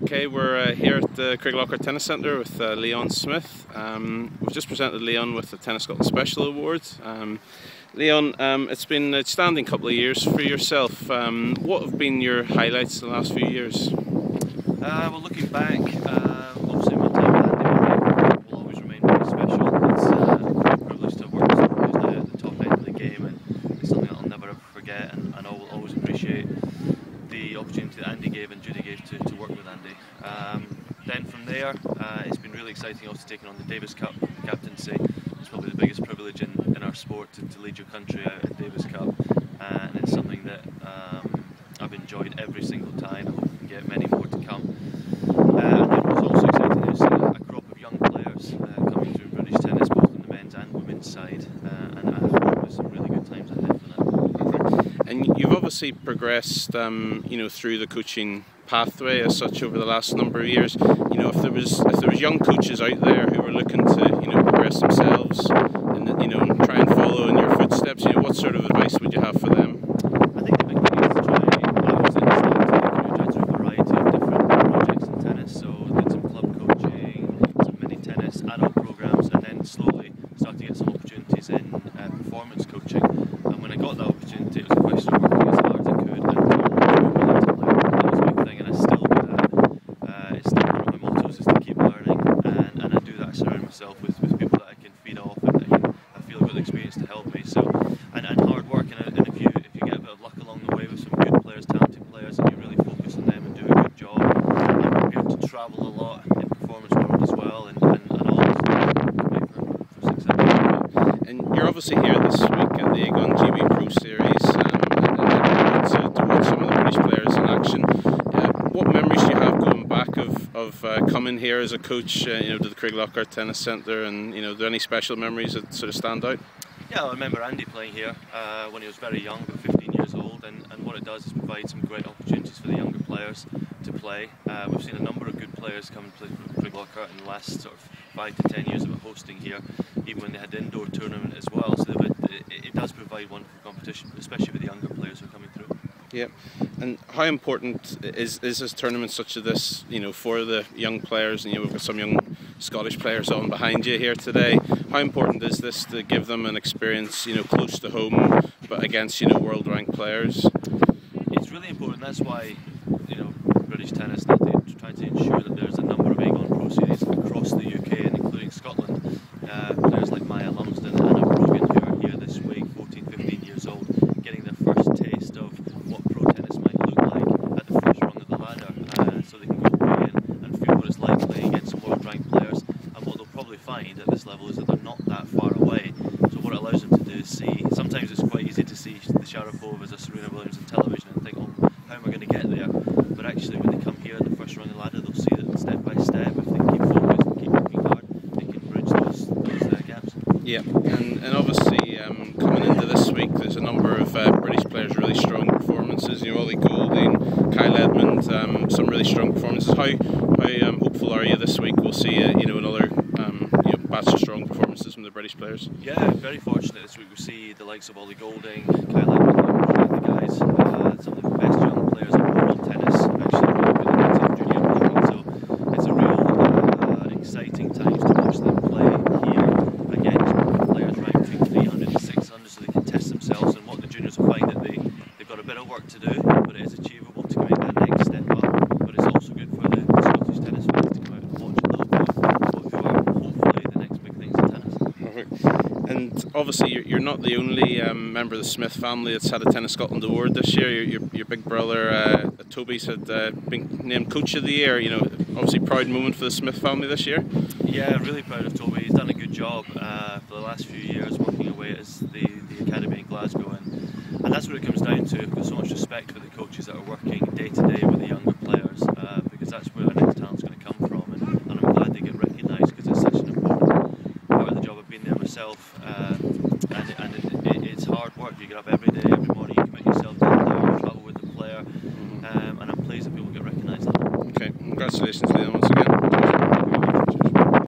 Okay, we're here at the Craiglockhart Tennis Centre with Leon Smith. We've just presented Leon with the Tennis Scotland Special Award. Leon, it's been an outstanding couple of years for yourself. What have been your highlights the last few years? Well, looking back, obviously my time with Andy will always remain very special. It's a privilege to work with someone who's now at the top end of the game, and it's something that I'll never ever forget, and I will always appreciate the opportunity that Andy gave and Judy gave to work with Andy. Then from there, it's been really exciting also taking on the Davis Cup captaincy. It's probably the biggest privilege in our sport to lead your country out at Davis Cup, and it's something that I've enjoyed every single time. I hope we can get many more to come. And then it was also exciting to see a crop of young players coming through British tennis, both on the men's and women's side, and I hope there's some really good times ahead for that. And you've obviously progressed, through the coaching pathway as such over the last number of years. If there was young coaches out there who were looking to, progress themselves and try and follow in your footsteps, what sort of advice would you have for them? I think the big thing is to try. I was in the start of my career trying through a variety of different projects in tennis. So did some club coaching, some mini tennis, adult programs, and then slowly started to get some opportunities in performance coaching. And when I got that opportunity, it was a question of working as hard as I could and being willing to learn. That was a big thing, and I still do that. It's still one of my mottos is to keep learning, and I do that. I surround myself with people that I can feed off and that I feel have got the experience to help me. So and hard work, and if you get a bit of luck along the way with some good players, talented players, and you really focus on them and do a good job, I'm prepared to travel a lot in performance world as well, and all those things for success. And you're obviously here this week at the AEGON GB Pro-Series and to watch some of the British players in action. What memories do you have going back of coming here as a coach, to the Craiglockhart Tennis Centre, and are there any special memories that sort of stand out? Yeah, I remember Andy playing here when he was very young, about 15 years old, and what it does is provide some great opportunities for the younger players to play. We've seen a number of good players come and play for Craiglockhart in the last sort of 5 to 10 years of it hosting here, even when they had the indoor tournament as well. So it does provide wonderful competition, especially with the younger players who are coming through. Yeah, and how important is this tournament such as this, for the young players? And we've got some young Scottish players on behind you here today. How important is this to give them an experience, close to home, but against, world ranked players? It's really important. That's why, British tennis now trying to ensure that there's a number of AEGON Pro-Series across the UK and including Scotland. Players like Maya Lumsden and Anna Brogan who are here this week, 14, 15 years old, getting their first taste of what pro tennis might look like at the first rung of the ladder, so they can go play and feel what it's like playing against some world ranked players. And what they'll probably find at this level is that they're not that far away. So what it allows them to do is see, sometimes it's quite easy to see the Sharapovas or Serena Williams on television and think, oh, how am I going to get there? But actually when they come here in the first rung of the ladder, they'll see that step by step, if they keep focused and keep working hard, they can bridge those gaps. Yeah, and obviously coming into this week, there's a number of British players, really strong performances. Ollie Goulding, Kyle Edmund, some really strong performances. How hopeful are you this week? We'll see another batch of strong performances from the British players. Yeah, very fortunate this week. We see the likes of Ollie Goulding, Kyle Edmund, the guys, some of the best young players in world tennis. Actually, really good at junior ranking. So it's a real exciting time to watch them play here against players ranked between 300 and 600, so they can test themselves. And what the juniors will find that they've got a bit of work to do, but it is achievable to make that next step up. But it's also good for the Scottish tennis fans to come out and watch a little bit of who are hopefully the next big things in tennis. And obviously you're not the only member of the Smith family that's had a Tennis Scotland award this year. Your big brother Toby's had been named Coach of the Year. Obviously proud moment for the Smith family this year. Yeah, really proud of Toby. He's done a good job for the last few years working away at the academy in Glasgow, and that's what it comes down to. I've got so much respect for the coaches that are working day to day with the younger players, because that's where our next talent's going to come from, and I'm glad they get recognised because it's such an important part of the job. I've been there myself, and it's hard work. You get up every day, every